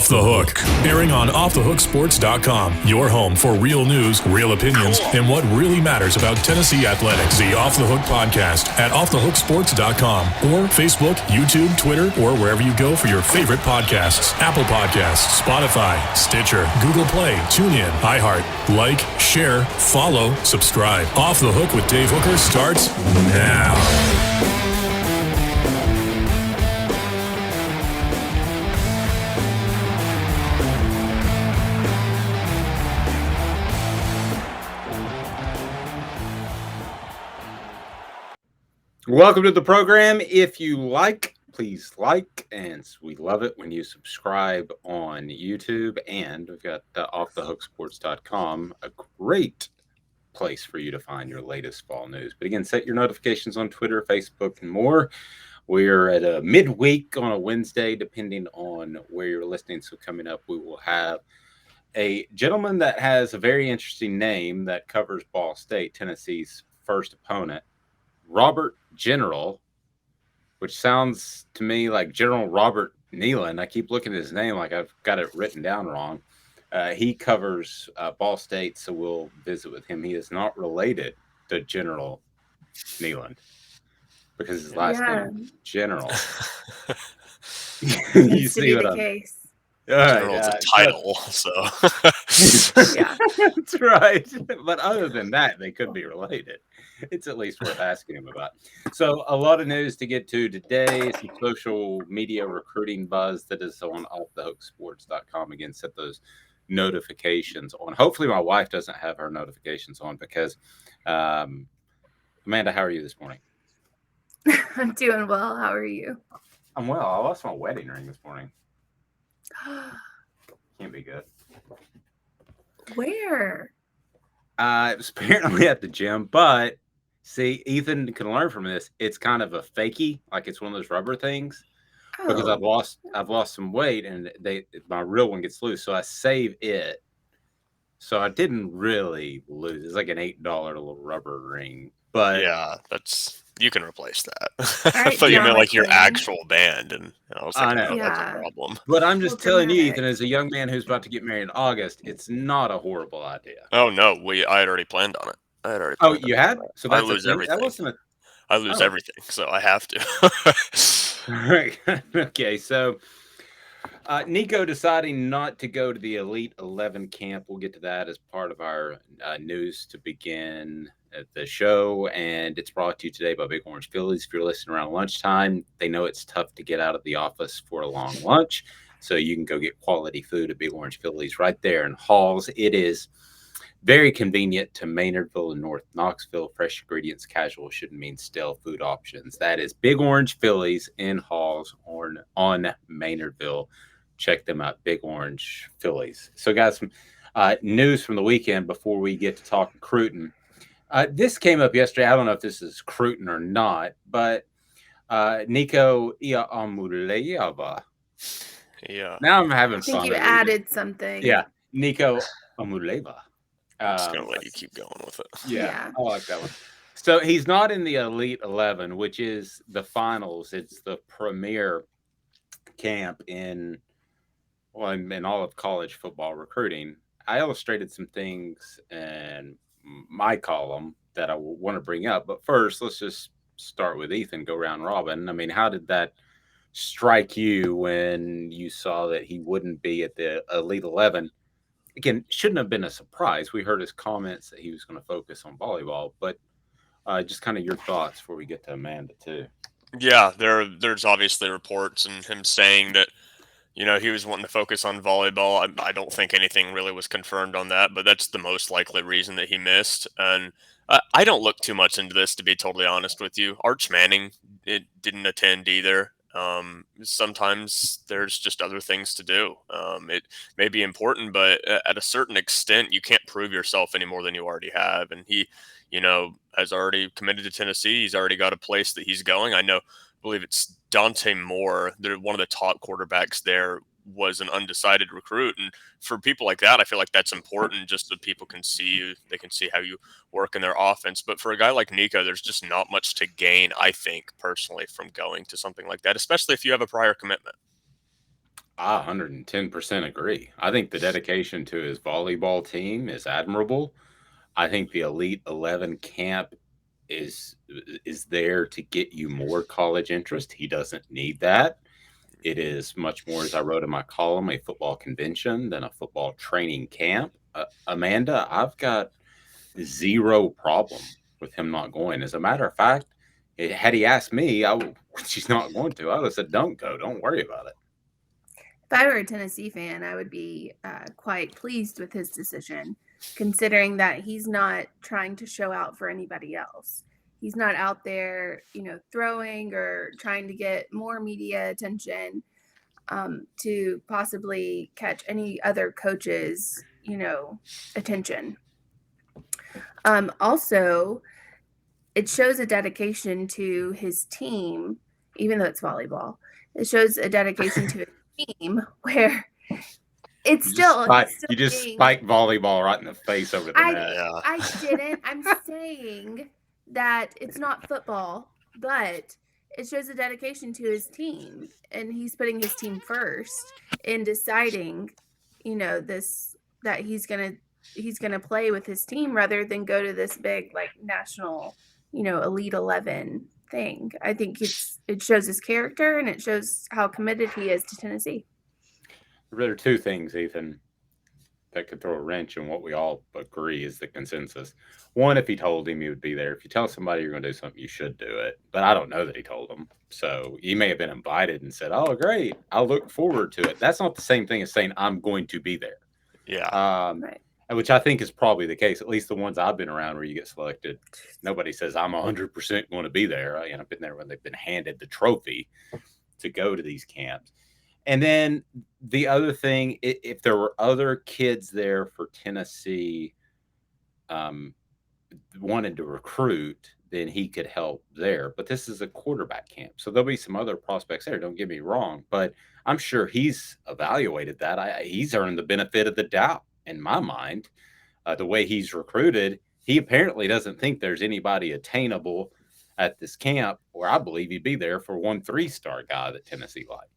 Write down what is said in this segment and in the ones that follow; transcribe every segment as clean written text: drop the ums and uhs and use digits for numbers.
Off the Hook, airing on offthehooksports.com. Your home for real news, real opinions, and what really matters about Tennessee athletics. The Off the Hook podcast at offthehooksports.com or Facebook, YouTube, Twitter, or wherever you go for your favorite podcasts. Apple Podcasts, Spotify, Stitcher, Google Play, TuneIn, iHeart. Like, share, follow, subscribe. Off the Hook with Dave Hooker starts now. Welcome to the program. If you like, please like, and we love it when you subscribe on YouTube. And we've got offthehooksports.com, a great place for you to find your latest fall news. But again, set your notifications on Twitter, Facebook, and more. We're at a midweek on a Wednesday, depending on where you're listening. So coming up, we will have a gentleman that has a very interesting name that covers Ball State, Tennessee's first opponent, Robert General, which sounds to me like General Robert Nealon. I keep looking at his name like I've got it written down wrong. He covers Ball State, so we'll visit with him. He is not related to General Nealon because his last name is General. You see what I'm case. General's a title, so Yeah, that's right. But other than that, they could be related. It's at least worth asking him about. So a lot of news to get to today. Some social media recruiting buzz that is on offthehooksports.com. Again, set those notifications on. Hopefully my wife doesn't have her notifications on because Amanda, how are you this morning? I'm doing well. How are you? I'm well. I lost my wedding ring this morning. Can't be good. Where? It was apparently at the gym, but see, Ethan can learn from this. It's kind of a fakey, like it's one of those rubber things. Because I've lost some weight and my real one gets loose, so I save it. So I didn't really lose. It's like an $8 little rubber ring, but yeah, you can replace that. Right, I thought you meant like your ring. actual band, and I was like, I know. no, that's Yeah. a problem. But I'm just telling you, dramatic. Ethan, as a young man who's about to get married in August, it's not a horrible idea. Oh no, I had already planned on it. Oh, you had? So I that's lose a thing? everything. That wasn't I lose Oh. everything, so I have to. Right. Okay, so Nico deciding not to go to the Elite 11 camp. We'll get to that as part of our news to begin at the show, and it's brought to you today by Big Orange Phillies. If you're listening around lunchtime, they know it's tough to get out of the office for a long lunch, so you can go get quality food at Big Orange Phillies right there in Halls. It is very convenient to Maynardville and North Knoxville. Fresh ingredients, casual shouldn't mean stale food options. That is Big Orange Phillies in Halls on Maynardville. Check them out, Big Orange Phillies. So, guys, some news from the weekend before we get to talk Cruton. This came up yesterday. I don't know if this is Cruton or not, but Nico Iamaleava. Yeah. Now I'm having I think fun. you added something. Yeah, Nico Iamaleava. I'm just going to let you keep going with it. Yeah, I like that one. So he's not in the Elite 11, which is the finals. It's the premier camp in all of college football recruiting. I illustrated some things in my column that I want to bring up. But first, let's just start with Ethan, go round robin. I mean, how did that strike you when you saw that he wouldn't be at the Elite 11? Again, shouldn't have been a surprise. We heard his comments that he was going to focus on volleyball, but just kind of your thoughts before we get to Amanda too. Yeah, there's obviously reports and him saying that, he was wanting to focus on volleyball. I don't think anything really was confirmed on that, but that's the most likely reason that he missed. And I don't look too much into this, to be totally honest with you. Arch Manning didn't attend either. Sometimes there's just other things to do. It may be important, but at a certain extent, you can't prove yourself any more than you already have. And he, has already committed to Tennessee. He's already got a place that he's going. I believe it's Dante Moore. They're one of the top quarterbacks there, was an undecided recruit. And for people like that, I feel like that's important just so people can see you. They can see how you work in their offense. But for a guy like Nico, there's just not much to gain, I think, personally, from going to something like that, especially if you have a prior commitment. I 110% agree. I think the dedication to his volleyball team is admirable. I think the Elite 11 camp is there to get you more college interest. He doesn't need that. It is much more, as I wrote in my column, a football convention than a football training camp. Amanda, I've got zero problem with him not going. As a matter of fact, had he asked me, she's not going to. I would have said, "Don't go. Don't worry about it." If I were a Tennessee fan, I would be quite pleased with his decision, considering that he's not trying to show out for anybody else. He's not out there, throwing or trying to get more media attention to possibly catch any other coach's, attention. Also, it shows a dedication to his team, even though it's volleyball. It shows a dedication to his team where it's you just spiked volleyball right in the face over the net. I didn't. I'm saying that it's not football, but it shows a dedication to his team, and he's putting his team first in deciding, that he's gonna play with his team rather than go to this big national, Elite 11 thing. I think it shows his character, and it shows how committed he is to Tennessee. There are two things, Ethan, that could throw a wrench in what we all agree is the consensus. One, if he told him he would be there. If you tell somebody you're going to do something, you should do it. But I don't know that he told him. So he may have been invited and said, "Oh, great. I'll look forward to it." That's not the same thing as saying, "I'm going to be there." Yeah. Right. Which I think is probably the case, at least the ones I've been around where you get selected. Nobody says, "I'm 100% going to be there." I've been there when they've been handed the trophy to go to these camps. And then the other thing, if there were other kids there for Tennessee wanted to recruit, then he could help there. But this is a quarterback camp, so there'll be some other prospects there. Don't get me wrong, but I'm sure he's evaluated that. He's earned the benefit of the doubt in my mind. The way he's recruited, he apparently doesn't think there's anybody attainable at this camp, where I believe he'd be there for one 3-star guy that Tennessee liked.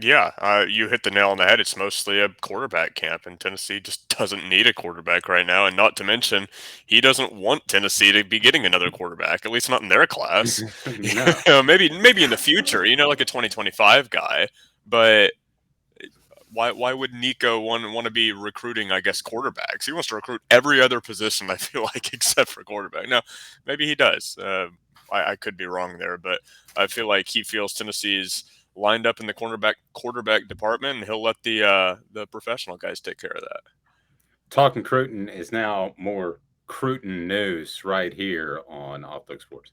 Yeah, you hit the nail on the head. It's mostly a quarterback camp, and Tennessee just doesn't need a quarterback right now. And not to mention, he doesn't want Tennessee to be getting another quarterback, at least not in their class. No. Maybe in the future, like a 2025 guy. But why would Nico want to be recruiting, I guess, quarterbacks? He wants to recruit every other position, I feel like, except for quarterback. Now, maybe he does. I could be wrong there, but I feel like he feels Tennessee's lined up in the quarterback department, and he'll let the professional guys take care of that. Talking Cruton is now more Cruton news right here on Off the Hook Sports.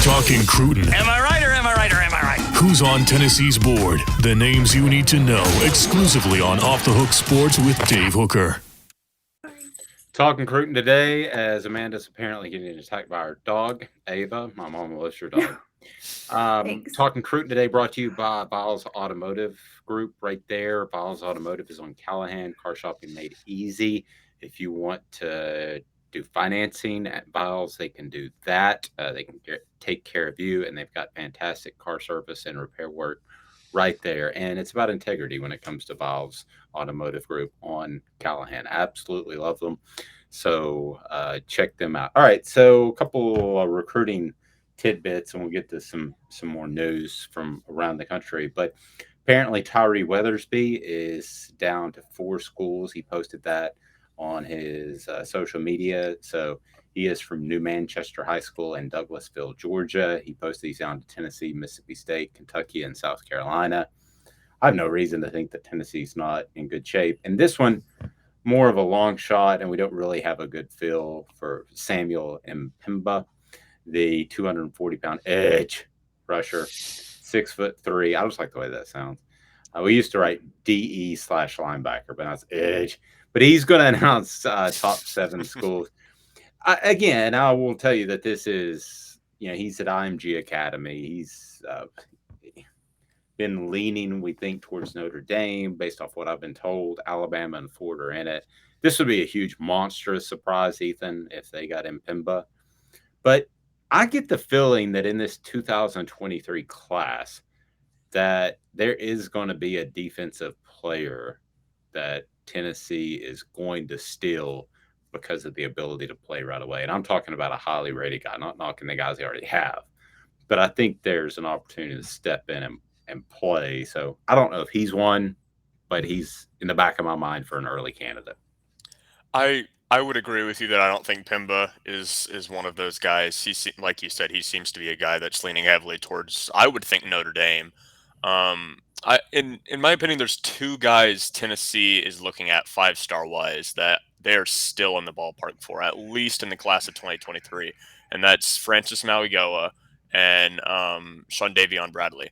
Talking Cruton. Am I right or am I right or am I right? Who's on Tennessee's board? The names you need to know exclusively on Off the Hook Sports with Dave Hooker. Talking Cruton today, as Amanda's apparently getting attacked by her dog, Ava. My mom loves your dog. Talking Cruton today brought to you by Biles Automotive Group right there. Biles Automotive is on Callahan. Car shopping made easy. If you want to do financing at Biles, they can do that. They can take care of you, and they've got fantastic car service and repair work right there. And it's about integrity when it comes to Biles Automotive Group on Callahan. Absolutely love them. So check them out. All right, so a couple of recruiting tidbits, and we'll get to some more news from around the country. But apparently Tyree Weathersby is down to 4 schools. He posted that on his social media. So he is from New Manchester High School in Douglasville, Georgia. He posted he's down to Tennessee, Mississippi State, Kentucky, and South Carolina. I have no reason to think that Tennessee's not in good shape. And this one, more of a long shot, and we don't really have a good feel for Samuel Mpemba, the 240-pound edge rusher, 6'3". I just like the way that sounds. We used to write DE/linebacker, but now it's edge. But he's going to announce top 7 schools. Again, I will tell you that this is, he's at IMG Academy. He's been leaning, we think, towards Notre Dame based off what I've been told. Alabama and Florida are in it. This would be a huge, monstrous surprise, Ethan, if they got Mpemba. But I get the feeling that in this 2023 class, that there is going to be a defensive player that Tennessee is going to steal because of the ability to play right away. And I'm talking about a highly rated guy, not knocking the guys they already have. But I think there's an opportunity to step in and play. So I don't know if he's one, but he's in the back of my mind for an early candidate. I would agree with you that I don't think Pimba is one of those guys. Like you said, he seems to be a guy that's leaning heavily towards, I would think, Notre Dame. In my opinion, there's two guys Tennessee is looking at 5-star wise that they are still in the ballpark for, at least in the class of 2023, and that's Francis Mauigoa and Sean Davion Bradley.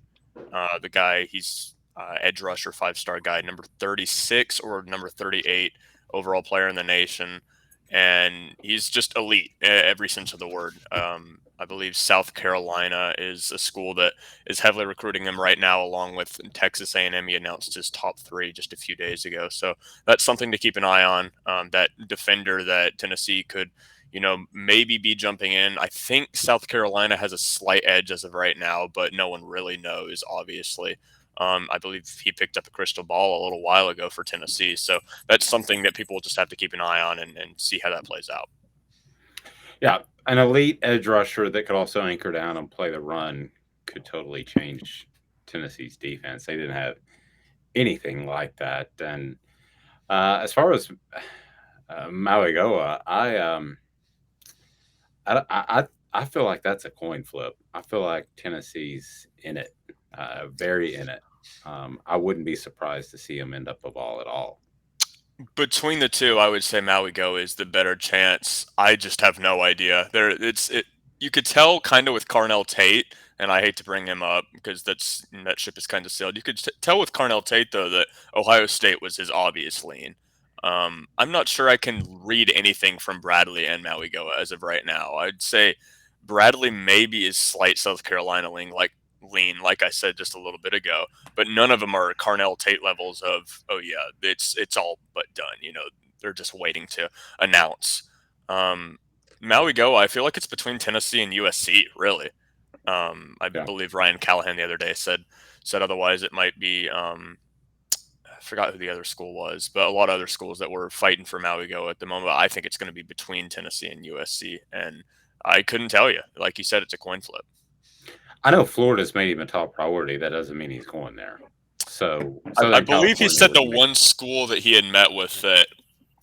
The guy, he's edge rusher, 5-star guy, number 36 or number 38 overall player in the nation, and he's just elite every sense of the word. I believe South Carolina is a school that is heavily recruiting him right now, along with Texas A&M. He announced his top 3 just a few days ago, so that's something to keep an eye on. That defender that Tennessee could, maybe be jumping in. I think South Carolina has a slight edge as of right now, but no one really knows, obviously. I believe he picked up a crystal ball a little while ago for Tennessee. So that's something that people will just have to keep an eye on and see how that plays out. Yeah, an elite edge rusher that could also anchor down and play the run could totally change Tennessee's defense. They didn't have anything like that. And as far as Mauigoa, I feel like that's a coin flip. I feel like Tennessee's in it, very in it. I wouldn't be surprised to see him end up a ball at all. Between the two, I would say Mauigoa is the better chance. I just have no idea. You could tell kind of with Carnell Tate, and I hate to bring him up because that ship is kind of sailed. You could tell with Carnell Tate though that Ohio State was his obvious lean. I'm not sure I can read anything from Bradley and Mauigoa as of right now. I'd say Bradley maybe is slight South Carolina lean, like I said just a little bit ago, but none of them are Carnell Tate levels of, oh yeah, it's all but done. They're just waiting to announce. Mauigoa, I feel like it's between Tennessee and USC, really. I believe Ryan Callahan the other day said otherwise. It might be I forgot who the other school was, but a lot of other schools that were fighting for Mauigoa at the moment. I think it's going to be between Tennessee and USC, and I couldn't tell you. Like you said, it's a coin flip. I know Florida's made him a top priority. That doesn't mean he's going there. So I believe he said the one school that he had met with that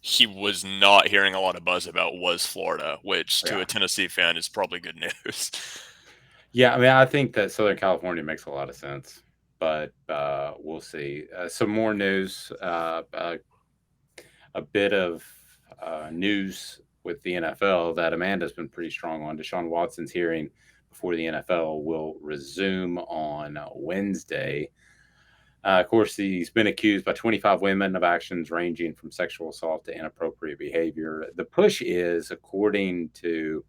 he was not hearing a lot of buzz about was Florida, which to a Tennessee fan is probably good news. Yeah, I mean, I think that Southern California makes a lot of sense, but we'll see. Some more news, a bit of news with the NFL that Amanda's been pretty strong on. Deshaun Watson's hearing before the NFL will resume on Wednesday. Of course, he's been accused by 25 women of actions ranging from sexual assault to inappropriate behavior. The push is, according to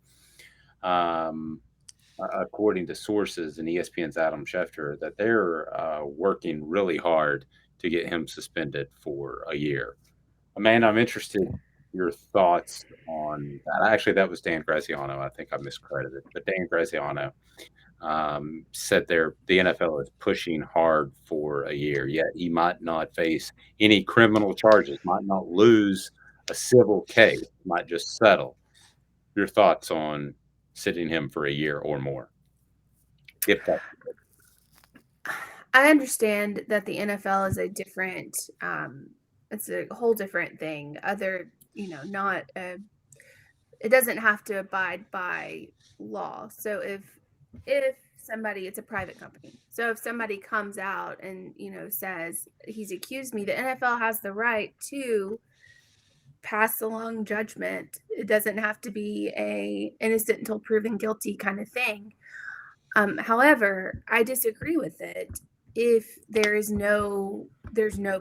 sources and ESPN's Adam Schefter, that they're working really hard to get him suspended for a year. Amanda, I'm interested in your thoughts on that. Actually, that was Dan Graziano. I think I miscredited, but Dan Graziano said the NFL is pushing hard for a year, yet he might not face any criminal charges, might not lose a civil case, might just settle. Your thoughts on sitting him for a year or more? If that's I understand that the NFL is a different, it's a whole different thing. It doesn't have to abide by law. So if somebody, it's a private company. So if somebody comes out and, says he's accused me, the NFL has the right to pass along judgment. It doesn't have to be a innocent until proven guilty kind of thing. However, I disagree with it if there's no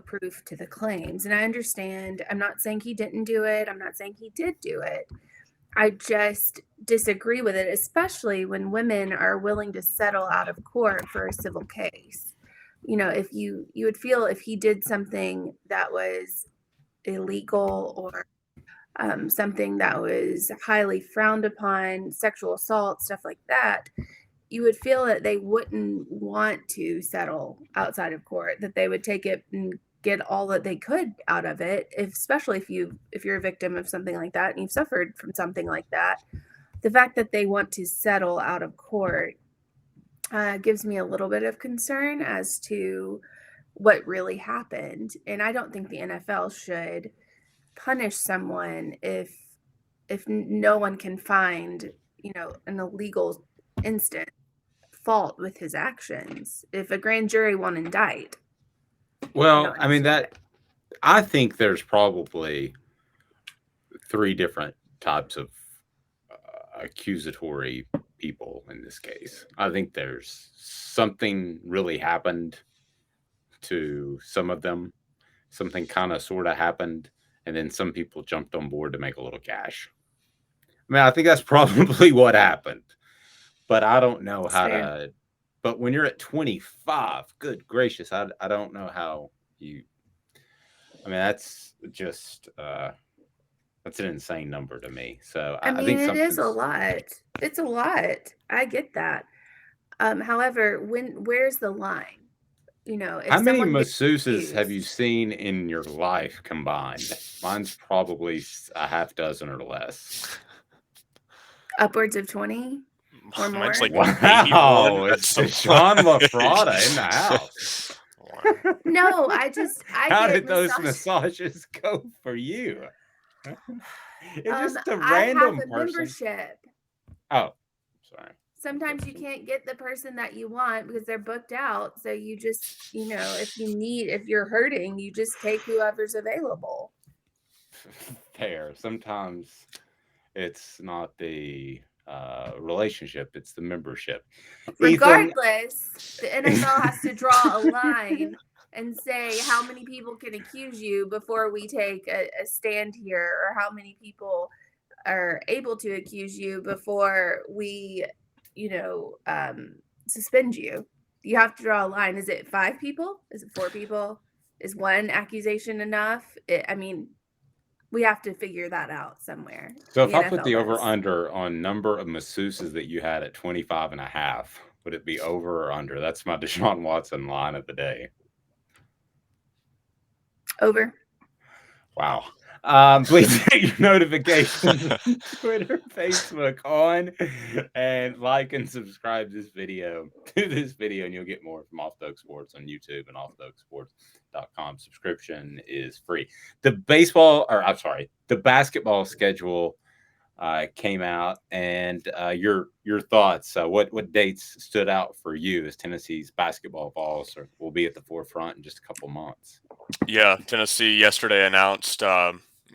proof to the claims. And I understand, I'm not saying he didn't do it. I'm not saying he did do it. I just disagree with it, especially when women are willing to settle out of court for a civil case. If you would feel if he did something that was illegal or something that was highly frowned upon, sexual assault, stuff like that, you would feel that they wouldn't want to settle outside of court, that they would take it and get all that they could out of it, especially if you're a victim of something like that and you've suffered from something like that. The fact that they want to settle out of court gives me a little bit of concern as to what really happened. And I don't think the NFL should punish someone if no one can find, an illegal instant fault with his actions. If a grand jury won't indict. Well, I mean, I think there's probably 3 different types of accusatory people in this case. I think there's something really happened to some of them. Something kind of sort of happened, and then some people jumped on board to make a little cash. I mean, I think that's probably what happened, but I don't know how to. But when you're at 25, good gracious, I don't know how you. I mean, that's just that's an insane number to me. So I think it is a lot. It's a lot. I get that. However, where's the line? How many masseuses have you seen in your life combined? Mine's probably a half dozen or less. Upwards of 20 or more. Mine's like wow, it's Deshaun Watson in the house. No, How did those massages go for you? It's just a random person. Membership. Oh, sorry. Sometimes you can't get the person that you want because they're booked out. So you just, if you're hurting, you just take whoever's available. Fair. Sometimes it's not the relationship, it's the membership. Regardless, the NFL has to draw a line and say how many people can accuse you before we take a stand here, or how many people are able to accuse you before we suspend you. You have to draw a line. Is it 5 people? Is it 4 people? Is one accusation enough? We have to figure that out somewhere. So if I put the over under on number of masseuses that you had at 25 and a half, would it be over or under? That's my Deshaun Watson line of the day. Over. Wow. Please take your notifications on Twitter, Facebook on, and like and subscribe to this video, and you'll get more from Off the Hook Sports on YouTube and offthehooksports.com. Subscription is free. The basketball schedule came out, and your thoughts. What dates stood out for you as Tennessee's basketball balls will be at the forefront in just a couple months? Yeah, Tennessee yesterday announced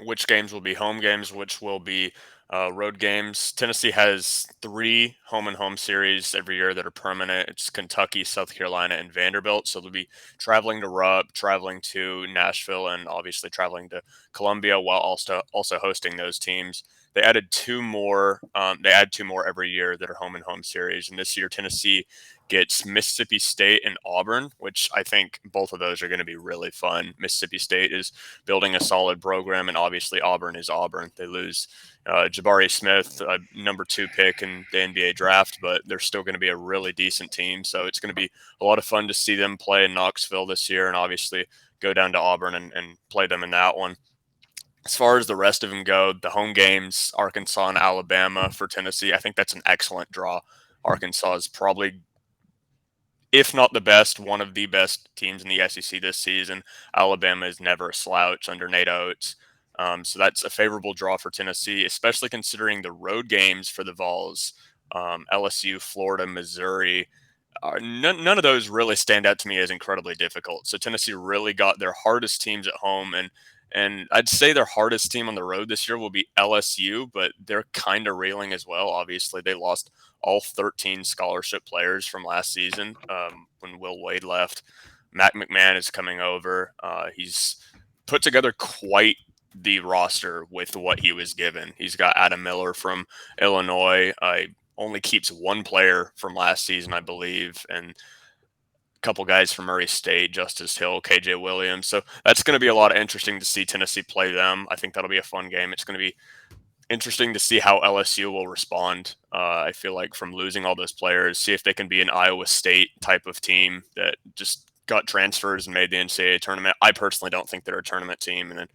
which games will be home games, which will be road games. Tennessee has 3 home-and-home series every year that are permanent. It's Kentucky, South Carolina, and Vanderbilt. So they'll be traveling to Rupp, traveling to Nashville, and obviously traveling to Columbia while also hosting those teams. They added 2 more. They add 2 more every year that are home-and-home series. And this year, Tennessee gets Mississippi State and Auburn, which I think both of those are going to be really fun. Mississippi State is building a solid program, and obviously Auburn is Auburn. They lose Jabari Smith, a number 2 pick in the NBA draft, but they're still going to be a really decent team. So it's going to be a lot of fun to see them play in Knoxville this year, and obviously go down to Auburn and play them in that one. As far as the rest of them go, the home games, Arkansas and Alabama for Tennessee, I think that's an excellent draw. Arkansas is probably, if not the best, one of the best teams in the SEC this season. Alabama is never a slouch under Nate Oates. So that's a favorable draw for Tennessee, especially considering the road games for the Vols, LSU, Florida, Missouri. None of those really stand out to me as incredibly difficult. So Tennessee really got their hardest teams at home, and I'd say their hardest team on the road this year will be LSU, but they're kind of reeling as well. Obviously, they lost all 13 scholarship players from last season when Will Wade left. Matt McMahon is coming over. He's put together quite the roster with what he was given. He's got Adam Miller from Illinois. Only keeps 1 player from last season, I believe, and couple guys from Murray State, Justice Hill, KJ Williams. So that's going to be a lot of interesting to see Tennessee play them. I think that'll be a fun game. It's going to be interesting to see how LSU will respond. I feel like from losing all those players, see if they can be an Iowa State type of team that just got transfers and made the NCAA tournament. I personally don't think they're a tournament team. And then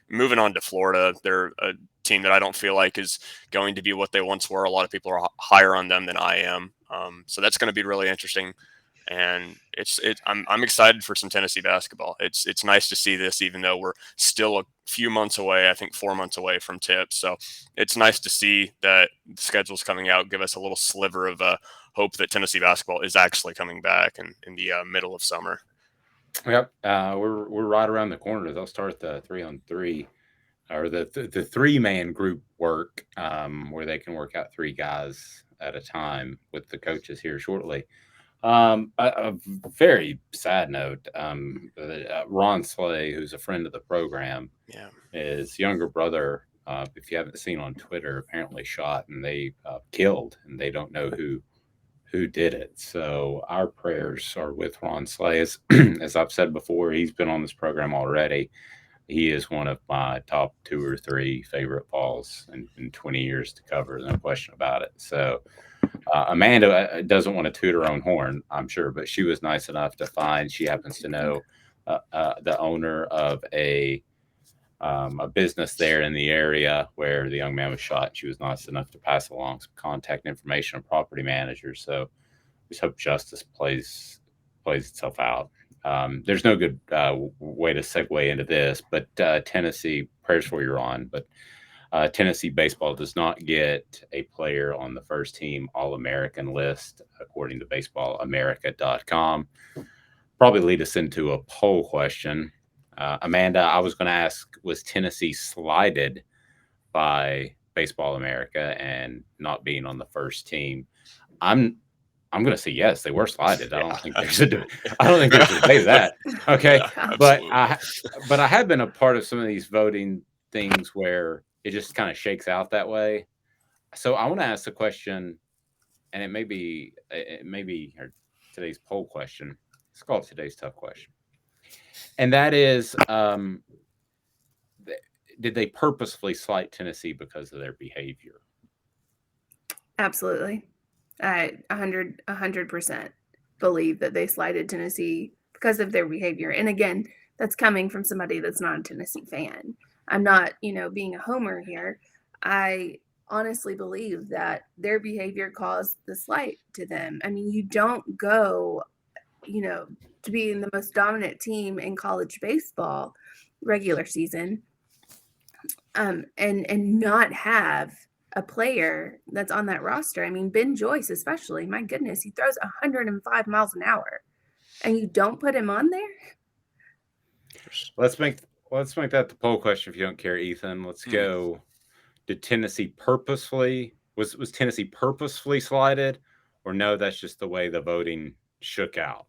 moving on to Florida, they're a team that I don't feel like is going to be what they once were. A lot of people are higher on them than I am. So that's going to be really interesting. And I'm excited for some Tennessee basketball. It's nice to see this, even though we're still a few months away. I think 4 months away from tip. So it's nice to see that the schedule's coming out, give us a little sliver of hope that Tennessee basketball is actually coming back in the middle of summer. Yep, we're right around the corner. They'll start the 3-on-3 or the 3-man group work, where they can work out 3 guys at a time with the coaches here shortly. A very sad note. Ron Slay, who's a friend of the program, his younger brother, if you haven't seen on Twitter, apparently shot and they killed, and they don't know who did it. So our prayers are with Ron Slay. As I've said before, he's been on this program already. He is one of my top 2 or 3 favorite balls in 20 years to cover, no question about it. So Amanda doesn't want to toot her own horn, I'm sure, but she was nice enough to find. She happens to know the owner of a business there in the area where the young man was shot. She was nice enough to pass along some contact information of property managers. So we just hope justice plays itself out. There's no good way to segue into this, but Tennessee, prayers for you, Ron, but Tennessee baseball does not get a player on the first team All-American list, according to baseballamerica.com. Probably lead us into a poll question. Amanda, I was going to ask, was Tennessee slighted by Baseball America and not being on the first team? I'm going to say yes, they were slighted. I don't think there's a debate that. Okay, but I have been a part of some of these voting things where it just kind of shakes out that way. So I want to ask the question, and it may be today's poll question. Let's call it today's tough question. And that is, did they purposefully slight Tennessee because of their behavior? Absolutely. I 100% believe that they slighted Tennessee because of their behavior. And again, that's coming from somebody that's not a Tennessee fan. I'm not, being a homer here. I honestly believe that their behavior caused the slight to them. I mean, you don't go, to be in the most dominant team in college baseball regular season, and not have a player that's on that roster. I mean, Ben Joyce especially, my goodness, he throws 105 miles an hour, and you don't put him on there? Let's make that the poll question if you don't care, Ethan. Let's go. Did Tennessee was Tennessee purposefully slighted, or no, that's just the way the voting shook out?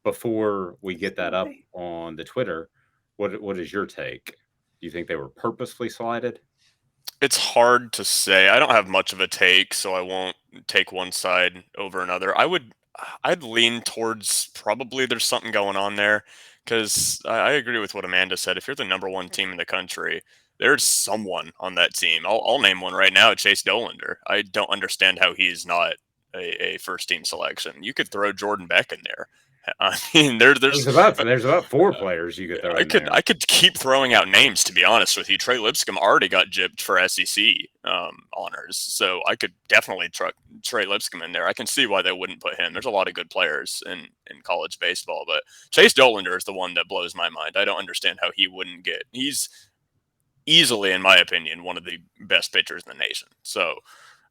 Before we get that up on the Twitter, what is your take? Do you think they were purposefully slighted? It's hard to say. I don't have much of a take, so I won't take one side over another. I'd lean towards probably there's something going on there, because I agree with what Amanda said. If you're the number 1 team in the country, there's someone on that team. I'll name one right now, Chase Dolander. I don't understand how he's not a first team selection. You could throw Jordan Beck in there. I mean, there's about 4 players you could throw in there. I could keep throwing out names, to be honest with you. Trey Lipscomb already got gypped for SEC honors, so I could definitely truck Trey Lipscomb in there. I can see why they wouldn't put him. There's a lot of good players in college baseball, but Chase Dolander is the one that blows my mind. I don't understand how he wouldn't get. He's easily, in my opinion, one of the best pitchers in the nation. So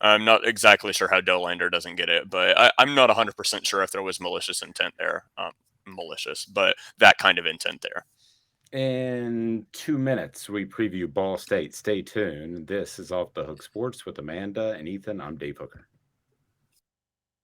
I'm not exactly sure how Dolander doesn't get it, but I'm not 100% sure if there was malicious intent there. But that kind of intent there. In 2 minutes, we preview Ball State. Stay tuned. This is Off the Hook Sports with Amanda and Ethan. I'm Dave Hooker.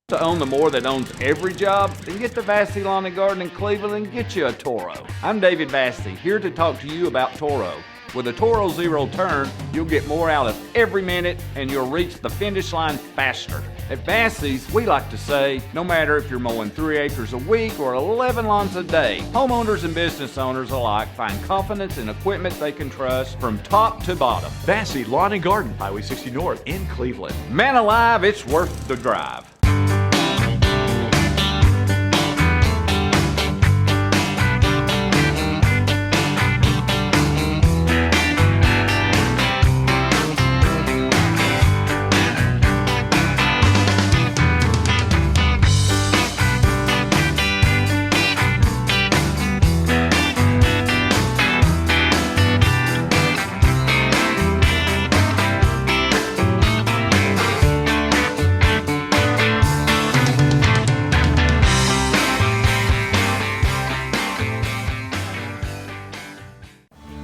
To own the more that owns every job, then get to Vassey Lawn and Garden in Cleveland and get you a Toro. I'm David Vassey, here to talk to you about Toro. With a Toro Zero Turn, you'll get more out of every minute and you'll reach the finish line faster. At Bassey's, we like to say, no matter if you're mowing 3 acres a week or 11 lawns a day, homeowners and business owners alike find confidence in equipment they can trust from top to bottom. Bassey Lawn and Garden, Highway 60 North in Cleveland. Man alive, it's worth the drive.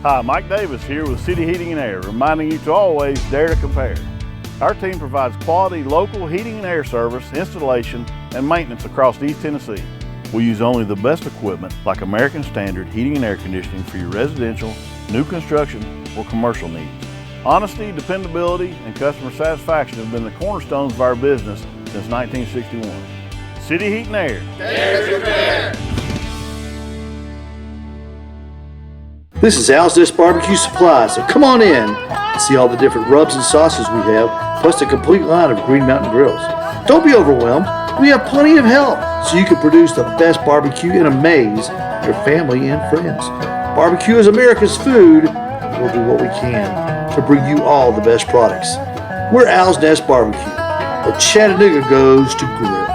Hi, Mike Davis here with City Heating and Air, reminding you to always dare to compare. Our team provides quality local heating and air service, installation, and maintenance across East Tennessee. We use only the best equipment like American Standard heating and air conditioning for your residential, new construction, or commercial needs. Honesty, dependability, and customer satisfaction have been the cornerstones of our business since 1961. City Heat and Air. Dare to compare. This is Al's Nest Barbecue Supply, so come on in and see all the different rubs and sauces we have, plus a complete line of Green Mountain grills. Don't be overwhelmed. We have plenty of help so you can produce the best barbecue and amaze your family and friends. Barbecue is America's food, and we'll do what we can to bring you all the best products. We're Al's Nest Barbecue, where Chattanooga goes to grill.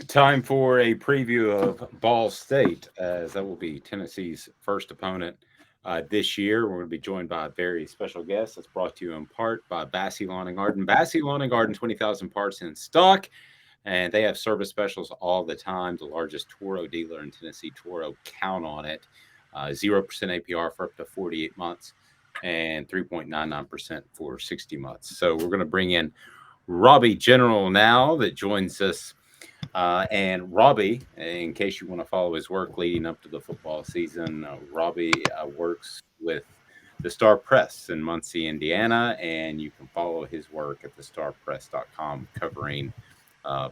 Time for a preview of Ball State, as that will be Tennessee's first opponent this year. We're going to be joined by a very special guest that's brought to you in part by Bassey Lawn and Garden. Bassey Lawn and Garden, 20,000 parts in stock, and they have service specials all the time. The largest Toro dealer in Tennessee, Toro, count on it. 0% APR for up to 48 months and 3.99% for 60 months. So we're going to bring in Robbie General now that joins us. And Robbie, in case you want to follow his work leading up to the football season, Robbie works with the Star Press in Muncie, Indiana, and you can follow his work at thestarpress.com covering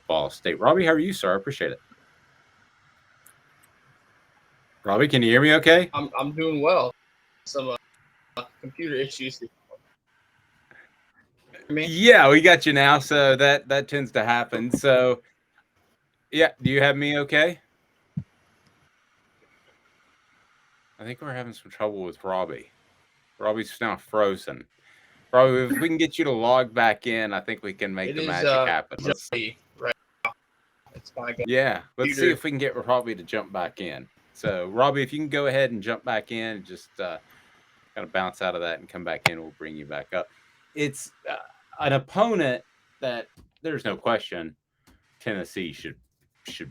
Ball State. Robbie, how are you, sir? I appreciate it. Robbie, can you hear me okay? I'm doing well. Some computer issues. Yeah, we got you now, so that tends to happen. So, yeah, do you have me okay? I think we're having some trouble with Robbie. Robbie's now frozen. Robbie, if we can get you to log back in, I think we can make the magic happen. Right. It's fine. Yeah, let's see if we can get Robbie to jump back in. So, Robbie, if you can go ahead and jump back in and just kind of bounce out of that and come back in, we'll bring you back up. It's an opponent that there's no question Tennessee should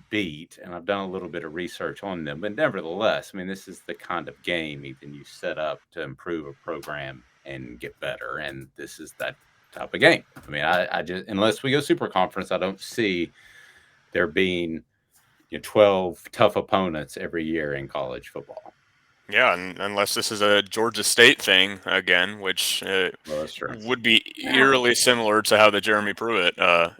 beat, and I've done a little bit of research on them, but nevertheless, I mean, this is the kind of game even you set up to improve a program and get better, and this is that type of game. I mean, I just, unless we go super conference, I don't see there being 12 tough opponents every year in college football. Yeah, and unless this is a Georgia State thing again, which would be eerily similar to how the Jeremy Pruitt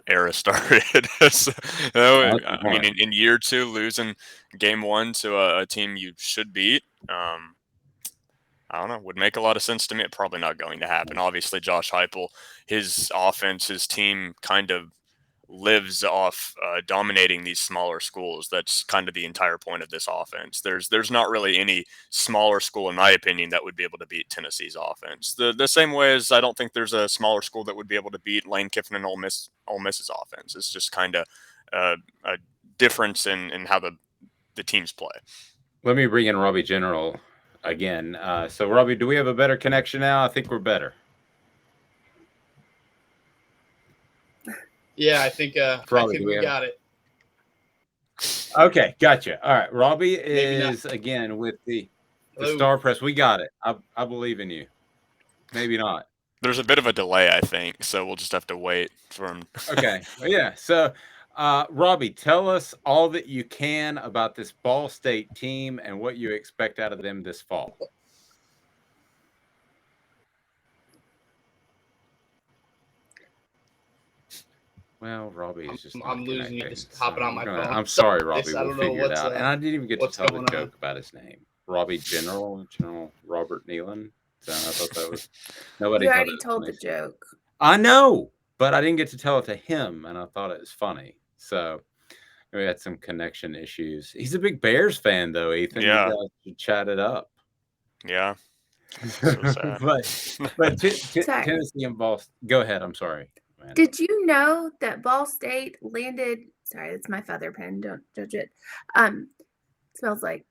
era started. So, I mean, in year two, losing game one to a team you should beat, I don't know, would make a lot of sense to me. It's probably not going to happen. Obviously, Josh Heupel, his offense, his team kind of lives off dominating these smaller schools. That's kind of the entire point of this offense. There's not really any smaller school, in my opinion, that would be able to beat Tennessee's offense. The same way as I don't think there's a smaller school that would be able to beat Lane Kiffin and Ole Miss's offense. It's just kind of a difference in how the teams play. Let me bring in Robbie General again. So, Robbie, do we have a better connection now? I think we're better. Yeah, I think we got it. Okay, gotcha. All right, Robbie is again with the Star Press. We got it. I believe in you. Maybe not. There's a bit of a delay, I think, so we'll just have to wait for him. Okay, yeah. So, Robbie, tell us all that you can about this Ball State team and what you expect out of them this fall. Well, Robbie is just I'm not losing you, connecting, just so hopping on my phone. I'm sorry, Robbie. I We'll don't know figure it what's out. And I didn't even get to what's tell the going joke on. about his name. Robbie General Robert Nealon. So I thought that was nobody You thought it already was told funny. the joke. I know, but I didn't get to tell it to him, and I thought it was funny. So we had some connection issues. He's a big Bears fan, though, Ethan. Yeah. You guys should chat it up. Yeah. So sad. but Sorry. Tennessee and Boston. Go ahead. I'm sorry. Man. Did you know that Ball State landed? Sorry, it's my feather pen. Don't judge it. Smells like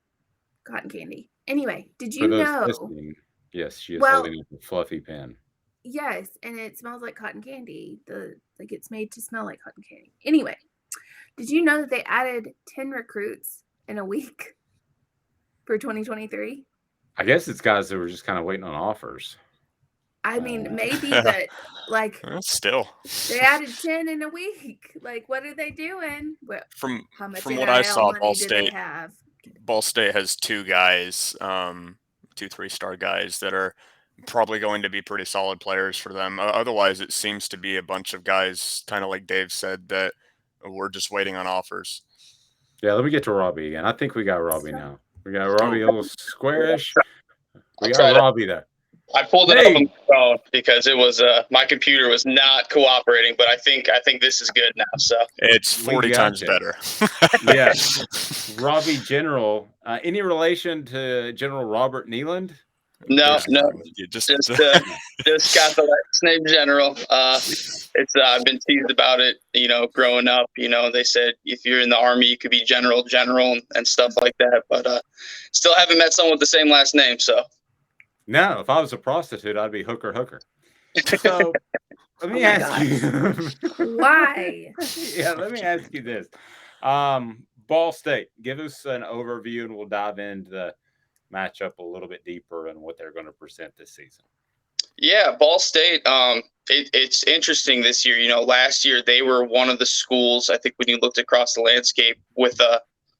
cotton candy. Anyway, did you know? Listening, yes, she is Well, holding up a fluffy pen. Yes, and it smells like cotton candy. Like it's made to smell like cotton candy. Anyway, did you know that they added 10 recruits in a week for 2023? I guess it's guys that were just kind of waiting on offers. I mean, maybe, but like still, they added 10 in a week. Like, what are they doing? Well, from what I saw, money do they have? Ball State has 2 guys, 2 3-star guys that are probably going to be pretty solid players for them. Otherwise, it seems to be a bunch of guys, kind of like Dave said, that we're just waiting on offers. Yeah, let me get to Robbie again. I think we got Robbie now. We got Robbie a little squarish. We got Robbie there. I pulled it up on my phone because it was my computer was not cooperating, but I think this is good now. So it's 40 times better. Yeah, Robbie General. Any relation to General Robert Nealon? No, just got the last name General. It's I've been teased about it. Growing up, they said if you're in the Army, you could be General, and stuff like that. But still haven't met someone with the same last name. So. No, if I was a prostitute, I'd be Hooker. So let me ask you. Why? Yeah, let me ask you this. Ball State, give us an overview and we'll dive into the matchup a little bit deeper and what they're going to present this season. Yeah, Ball State, it's interesting this year. Last year they were one of the schools, I think when you looked across the landscape with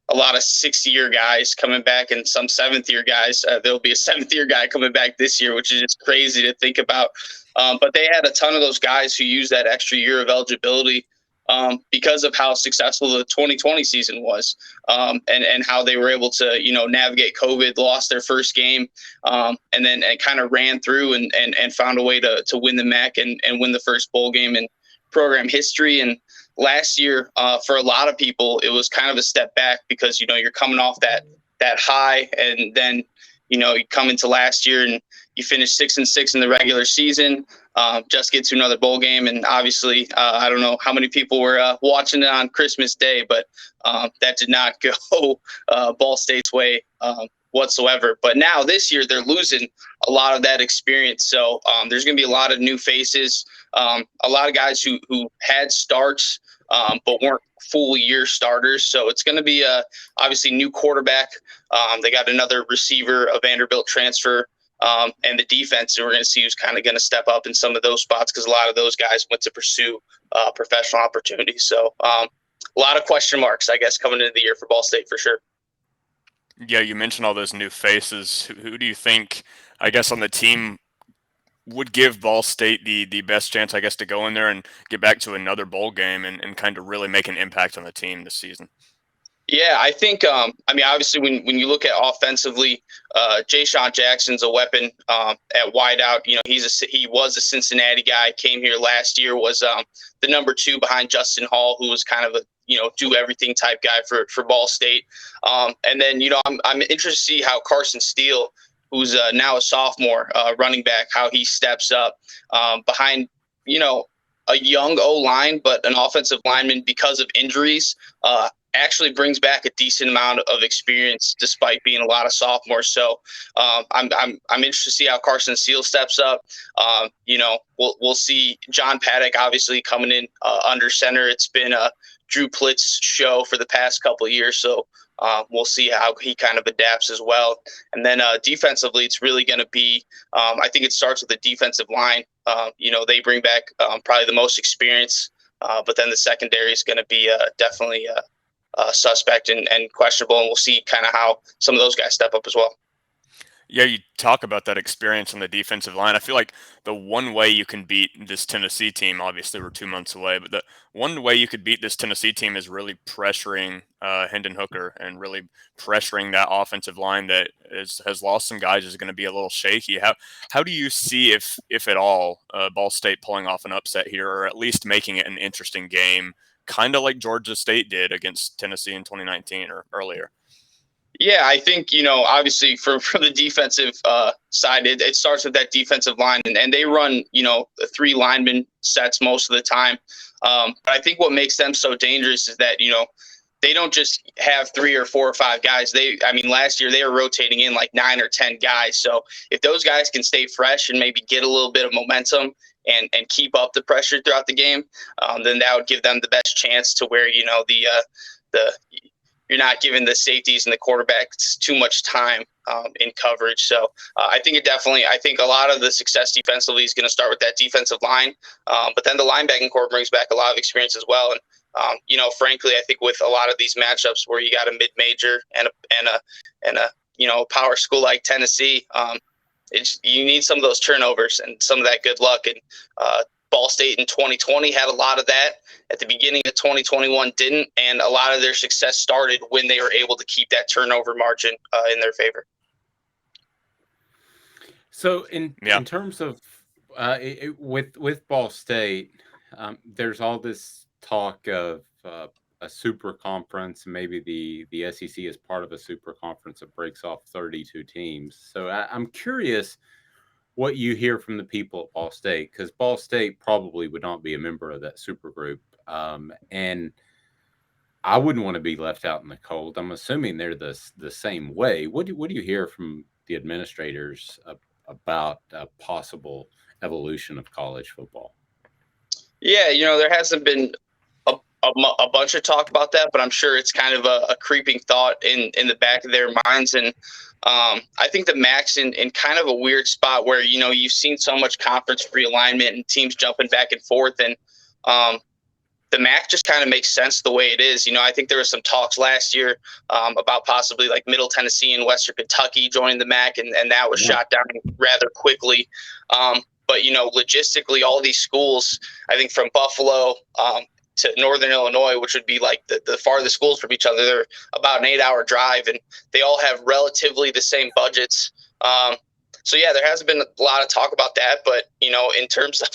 a lot of 6-year guys coming back and some 7th-year guys. There'll be a 7th-year guy coming back this year, which is just crazy to think about. But they had a ton of those guys who used that extra year of eligibility because of how successful the 2020 season was and how they were able to, navigate COVID, lost their first game, and then kind of ran through and found a way to win the MAC and win the first bowl game in program history. And last year, for a lot of people, it was kind of a step back because, you're coming off that high and then, you come into last year and you finish 6-6 in the regular season, just get to another bowl game. And obviously, I don't know how many people were watching it on Christmas Day, but that did not go Ball State's way whatsoever. But now this year, they're losing a lot of that experience. So there's going to be a lot of new faces, a lot of guys who had starts but weren't full year starters. So it's going to be obviously new quarterback. They got another receiver, a Vanderbilt transfer, and the defense. And we're going to see who's kind of going to step up in some of those spots because a lot of those guys went to pursue professional opportunities. So a lot of question marks, I guess, coming into the year for Ball State for sure. Yeah, you mentioned all those new faces. Who do you think, I guess, on the team would give Ball State the best chance, I guess, to go in there and get back to another bowl game and kind of really make an impact on the team this season? Yeah, I think, obviously when you look at offensively, Deshaun Jackson's a weapon at wideout. He was a Cincinnati guy, came here last year, was the number 2 behind Justin Hall, who was kind of a, do everything type guy for Ball State. And then, I'm interested to see how Carson Steele, who's now a sophomore running back, how he steps up behind, a young O-line, but an offensive lineman because of injuries, actually brings back a decent amount of experience despite being a lot of sophomores. So I'm interested to see how Carson Steele steps up. We'll see John Paddock obviously coming in under center. It's been a Drew Plitt's show for the past couple of years. So we'll see how he kind of adapts as well. And then defensively, it's really going to be, I think it starts with the defensive line. They bring back probably the most experience, but then the secondary is going to be definitely suspect and questionable. And we'll see kind of how some of those guys step up as well. Yeah, you talk about that experience on the defensive line. I feel like the one way you can beat this Tennessee team, obviously we're 2 months away, but the one way you could beat this Tennessee team is really pressuring Hendon Hooker and really pressuring that offensive line that has lost some guys, is going to be a little shaky. How do you see, if at all, Ball State pulling off an upset here, or at least making it an interesting game, kind of like Georgia State did against Tennessee in 2019 or earlier? Yeah, I think, obviously from the defensive side, it starts with that defensive line, and they run, the 3 lineman sets most of the time. But I think what makes them so dangerous is that, they don't just have 3 or 4 or 5 guys. Last year they were rotating in like 9 or 10 guys. So if those guys can stay fresh and maybe get a little bit of momentum and keep up the pressure throughout the game, then that would give them the best chance to where, you're not giving the safeties and the quarterbacks too much time in coverage. So I think a lot of the success defensively is going to start with that defensive line. But then the linebacking core brings back a lot of experience as well. And, frankly, I think with a lot of these matchups where you got a mid-major and a power school like Tennessee, you need some of those turnovers and some of that good luck. And Ball State in 2020 had a lot of that. At the beginning of 2021 didn't, and a lot of their success started when they were able to keep that turnover margin in their favor. So in terms of with Ball State, there's all this talk of a super conference. Maybe the SEC is part of a super conference that breaks off 32 teams. So I'm curious what you hear from the people at Ball State, because Ball State probably would not be a member of that super group. And I wouldn't want to be left out in the cold. I'm assuming they're the same way. What do you hear from the administrators about a possible evolution of college football? Yeah, there hasn't been a bunch of talk about that, but I'm sure it's kind of a creeping thought in the back of their minds. And I think the MAC's in kind of a weird spot where, you've seen so much conference realignment and teams jumping back and forth. And the MAC just kind of makes sense the way it is. I think there was some talks last year about possibly like Middle Tennessee and Western Kentucky joining the MAC, and that was shot down rather quickly. But, logistically, all these schools, I think from Buffalo to Northern Illinois, which would be like the farthest schools from each other, they're about an 8-hour drive, and they all have relatively the same budgets. So, yeah, there hasn't been a lot of talk about that. But, in terms of,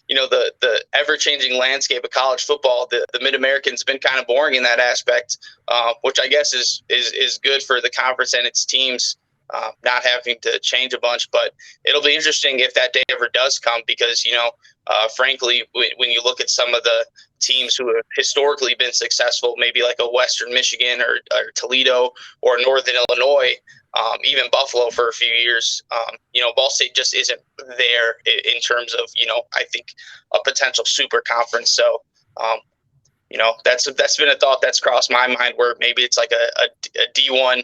the ever-changing landscape of college football, the Mid-American's been kind of boring in that aspect, which I guess is good for the conference and its teams not having to change a bunch. But it'll be interesting if that day ever does come, because, frankly, when you look at some of the teams who have historically been successful, maybe like a Western Michigan or Toledo or Northern Illinois, even Buffalo for a few years, Ball State just isn't there in terms of, I think a potential super conference. So, that's been a thought that's crossed my mind, where maybe it's like a D1A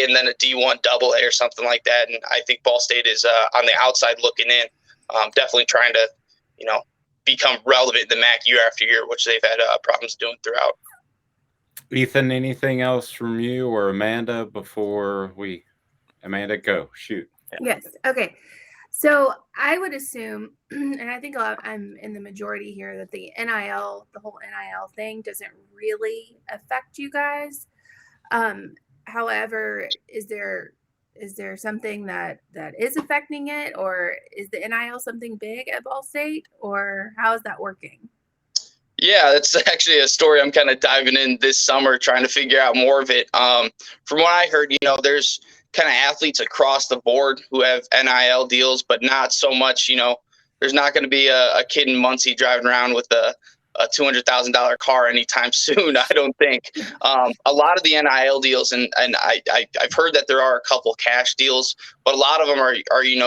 and then a D1 double A or something like that. And I think Ball State is on the outside looking in, definitely trying to, become relevant in the MAC year after year, which they've had problems doing throughout. Ethan, anything else from you or Amanda before Amanda, go, shoot. Yes. Okay. So I would assume, and I think I'm in the majority here, that the whole NIL thing doesn't really affect you guys. However, is there something that is affecting it, or is the NIL something big at Ball State, or how is that working? Yeah, that's actually a story I'm kind of diving in this summer, trying to figure out more of it. From what I heard, there's kind of athletes across the board who have NIL deals, but not so much, there's not going to be a kid in Muncie driving around with a $200,000 car anytime soon, I don't think. A lot of the NIL deals, and I've heard that there are a couple cash deals, but a lot of them are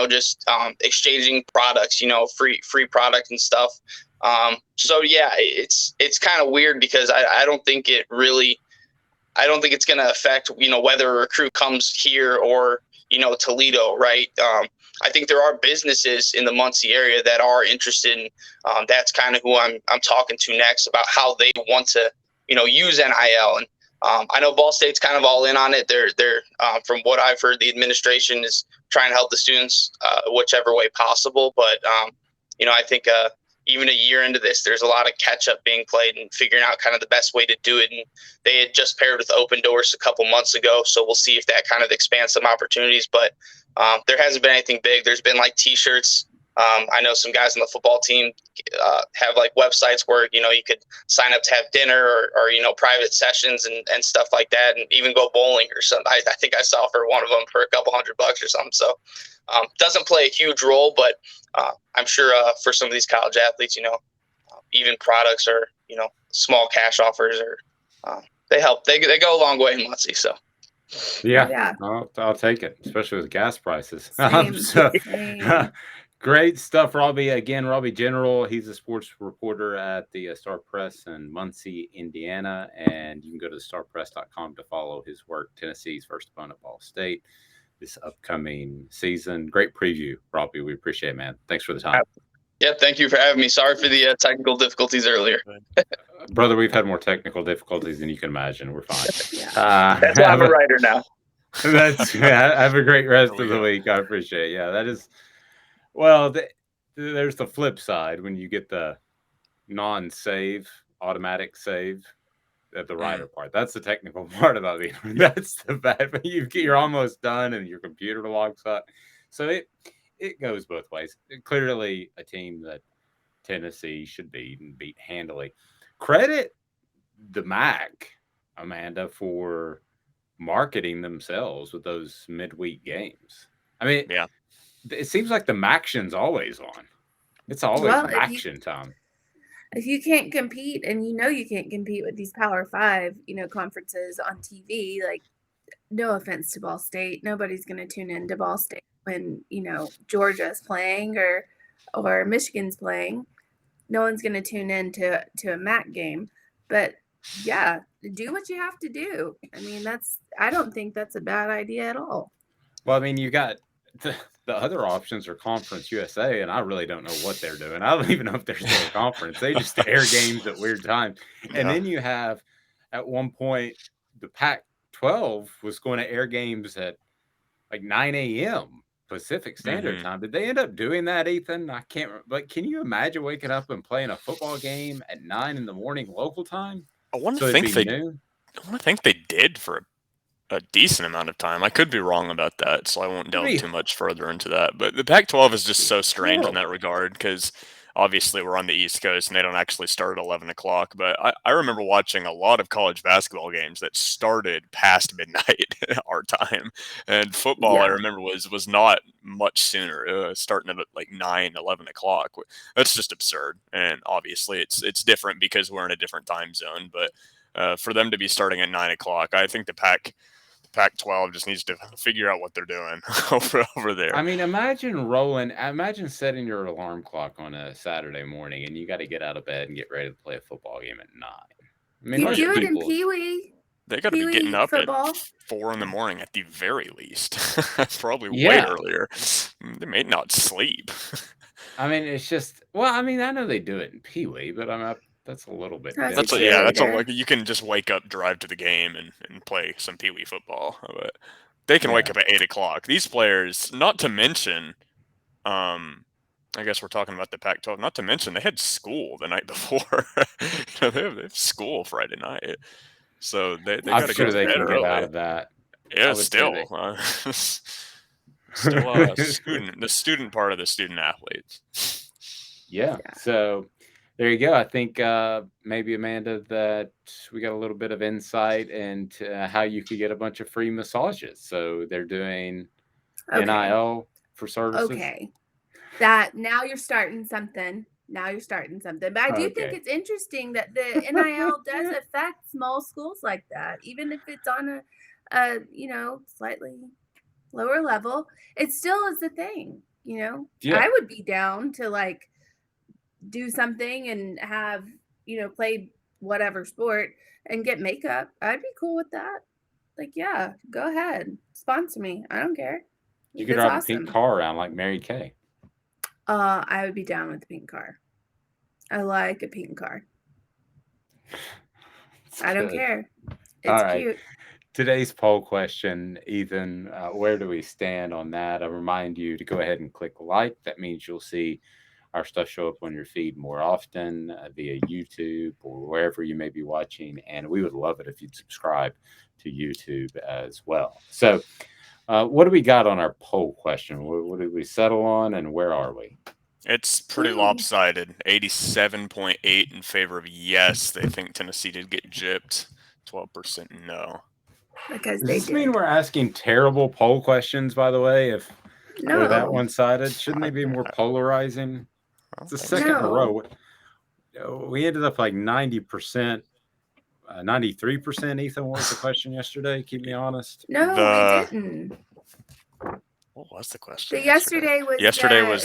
just exchanging products, free product and stuff. So yeah, it's kind of weird, because I don't think it's going to affect, whether a recruit comes here or, Toledo, right? I think there are businesses in the Muncie area that are interested in, that's kind of who I'm talking to next about how they want to, use NIL. And I know Ball State's kind of all in on it. They're from what I've heard, the administration is trying to help the students whichever way possible. But I think even a year into this, there's a lot of catch up being played and figuring out kind of the best way to do it. And they had just paired with Open Doors a couple months ago, so we'll see if that kind of expands some opportunities. But there hasn't been anything big. There's been like T-shirts. I know some guys on the football team have like websites where, you could sign up to have dinner or private sessions and stuff like that, and even go bowling or something. I think I saw for one of them for a couple $100 or something. So doesn't play a huge role, but I'm sure for some of these college athletes, even products or, small cash offers or they help. They go a long way in Muncie. So. Yeah. I'll take it, especially with gas prices. Same. Great stuff, Robbie. Again, Robbie General, he's a sports reporter at the Star Press in Muncie, Indiana, and you can go to starpress.com to follow his work. Tennessee's first opponent, Ball State, this upcoming season. Great preview, Robbie. We appreciate it, man. Thanks for the time. Yeah, thank you for having me. Sorry for the technical difficulties earlier. Brother, we've had more technical difficulties than you can imagine. We're fine. That's why I'm a writer now. Have a great rest of the week. I appreciate it. Yeah, that is. Well, there's the flip side when you get the non-save, automatic save at the writer part. That's the technical part about it. That's the bad. You're almost done and your computer logs up. So it goes both ways. Clearly a team that Tennessee should beat and beat handily. Credit the MAC, Amanda, for marketing themselves with those midweek games. I mean, yeah. It seems like the Maction's always on. It's always Maction time. If you can't compete, and you can't compete with these Power 5, conferences on TV, like, no offense to Ball State, nobody's going to tune into Ball State when, Georgia's playing or Michigan's playing. No one's going to tune in to a MAC game. But, yeah, do what you have to do. I mean, I don't think that's a bad idea at all. Well, I mean, you got the other options are Conference USA, and I really don't know what they're doing. I don't even know if they're still a conference. They just air games at weird times. And then you have, at one point, the Pac-12 was going to air games at like 9 a.m. Pacific Standard Time. Did they end up doing that, Ethan? I can't remember. But can you imagine waking up and playing a football game at 9 in the morning local time? I want to think they did for a decent amount of time. I could be wrong about that, so I won't delve too much further into that. But the Pac-12 is just so strange in that regard because obviously we're on the East Coast and they don't actually start at 11 o'clock. But I remember watching a lot of college basketball games that started past midnight our time. And football, I remember, was not much sooner, starting at like 9, 11 o'clock. That's just absurd. And obviously it's different because we're in a different time zone. But for them to be starting at 9 o'clock, I think the Pac-12 just needs to figure out what they're doing over there. I mean, imagine setting your alarm clock on a Saturday morning and you got to get out of bed and get ready to play a football game at 9. I mean, you do it in Pee Wee. They got to be getting up football at 4 in the morning at the very least. Probably way earlier. They may not sleep. I mean, it's just, I know they do it in Pee Wee, but that's a little bit. That's you can just wake up, drive to the game, and play some Pee Wee football. But they can wake up at 8 o'clock. These players, not to mention, I guess we're talking about the Pac-12. Not to mention, they had school the night before. They have school Friday night, so they got to they can get out of that. Yeah, still, the student part of the student athletes. Yeah. So. There you go. I think maybe, Amanda, that we got a little bit of insight into how you could get a bunch of free massages. So they're doing NIL for services. Okay. That now you're starting something. But I do think it's interesting that the NIL does affect small schools like that, even if it's on a slightly lower level. It still is a thing. I would be down to do something and have, play whatever sport and get makeup. I'd be cool with that. Go ahead. Sponsor me. I don't care. You could drive a pink car around like Mary Kay. I would be down with the pink car. I like a pink car. I don't care. It's right. cute. Today's poll question, Ethan, where do we stand on that? I remind you to go ahead and click like. That means you'll see our stuff show up on your feed more often via YouTube or wherever you may be watching. And we would love it if you'd subscribe to YouTube as well. So, what do we got on our poll question? What did we settle on, and where are we? It's pretty lopsided. 87.8 in favor of yes. They think Tennessee did get gypped. 12% no. Because Does they this did. mean we're asking terrible poll questions, by the way, if we're that No. one-sided? Shouldn't they be more polarizing? It's the second in a row. We ended up like 90%, 93%, Ethan, what was the question yesterday? Keep me honest. No, we didn't. What was the question? The yesterday was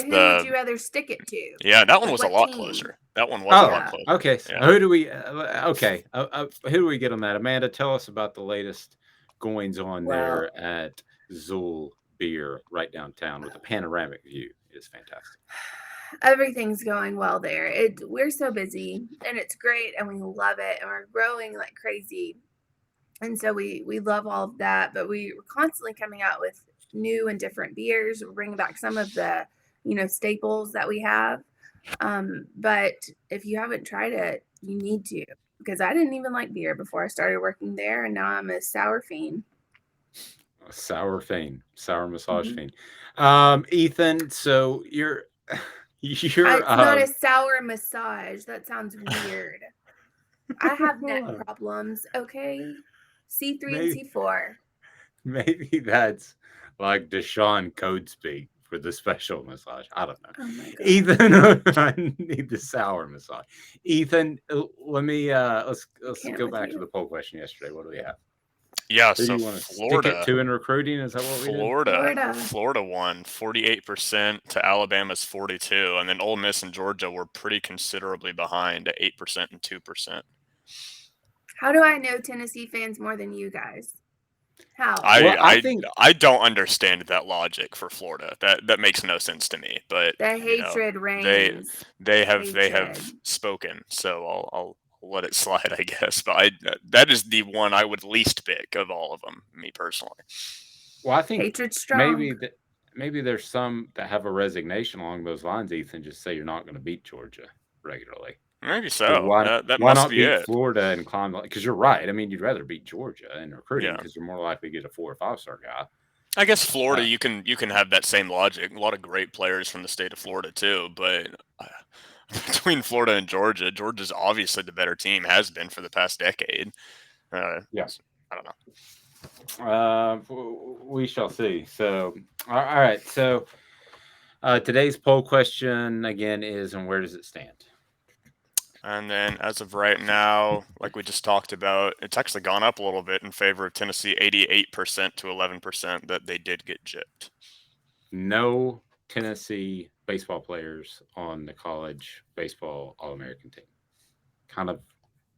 who would you rather stick it to? Yeah, that one was a lot closer. That one was a lot closer. Okay. So Yeah. who do we who do we get on that? Amanda, tell us about the latest goings on there at Zool Beer right downtown with a panoramic view. It is fantastic. Everything's going well there. We're so busy and it's great and we love it and we're growing like crazy. And so we love all of that, but we're constantly coming out with new and different beers. We're bringing back some of the, staples that we have. But if you haven't tried it, you need to, because I didn't even like beer before I started working there. And now I'm a sour fiend. A sour fiend, sour massage fiend. Ethan, so you're it's not a sour massage. That sounds weird. I have neck problems. Okay. C3 and C4. Maybe that's like Deshaun code speak for the special massage. I don't know. Oh my God. Ethan, I need the sour massage. Ethan, let me let's go back to the poll question yesterday. What do we have? Yeah, Who so do you want to Florida. stick it to in recruiting? Is that what we did? Florida won 48% to Alabama's 42%, and then Ole Miss and Georgia were pretty considerably behind at 8% and 2%. How do I know Tennessee fans more than you guys? How? I don't understand that logic for Florida. That makes no sense to me. But the hatred reigns. They have spoken, so I'll let it slide, I guess. But that is the one I would least pick of all of them, me personally. Well, I think hatred's strong. Maybe there's some that have a resignation along those lines, Ethan. Just say you're not going to beat Georgia regularly. Maybe so. Why must not be beat it. Florida and climb? Because you're right. I mean, you'd rather beat Georgia in recruiting because you're more likely to get a 4 or 5-star guy. I guess Florida, you can have that same logic. A lot of great players from the state of Florida too, but between Florida and Georgia, Georgia's obviously the better team, has been for the past decade. Yes, I don't know. We shall see. So, all right. So, today's poll question again is, and where does it stand? And then as of right now, like we just talked about, it's actually gone up a little bit in favor of Tennessee, 88% to 11% that they did get gypped. No Tennessee baseball players on the college baseball All-American team. Kind of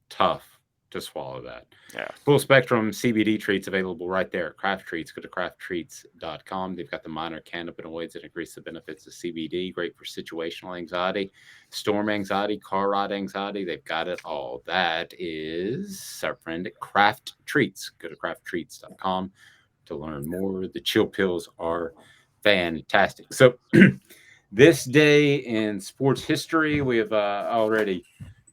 tough to swallow that. Yeah. Full spectrum CBD treats available right there at Craft Treats. Go to crafttreats.com. They've got the minor cannabinoids that increase the benefits of CBD. Great for situational anxiety, storm anxiety, car ride anxiety. They've got it all. That is our friend at Craft Treats. Go to crafttreats.com to learn more. The chill pills are fantastic. So this day in sports history, we have already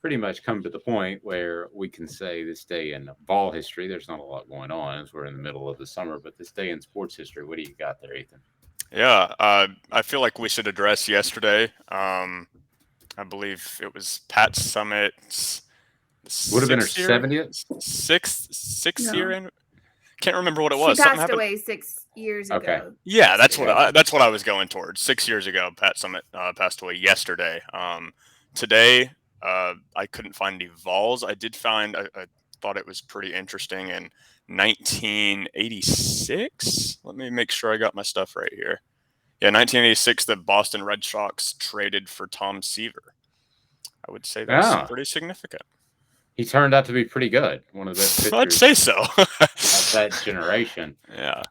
pretty much come to the point where we can say this day in ball history, there's not a lot going on as we're in the middle of the summer, but this day in sports history, what do you got there, Ethan? Yeah, I feel like we should address yesterday. I believe it was Pat Summitt's would have been her 70th? Sixth year in. Can't remember what it was. She passed away 6 years ago. Yeah, that's what I was going towards. 6 years ago, Pat Summitt passed away yesterday. Today, I couldn't find any vols. I did find, I thought it was pretty interesting in 1986. Let me make sure I got my stuff right here. Yeah, 1986, the Boston Red Sox traded for Tom Seaver. I would say that's pretty significant. He turned out to be pretty good. One of the best pitchers I'd say so. of that generation. Yeah.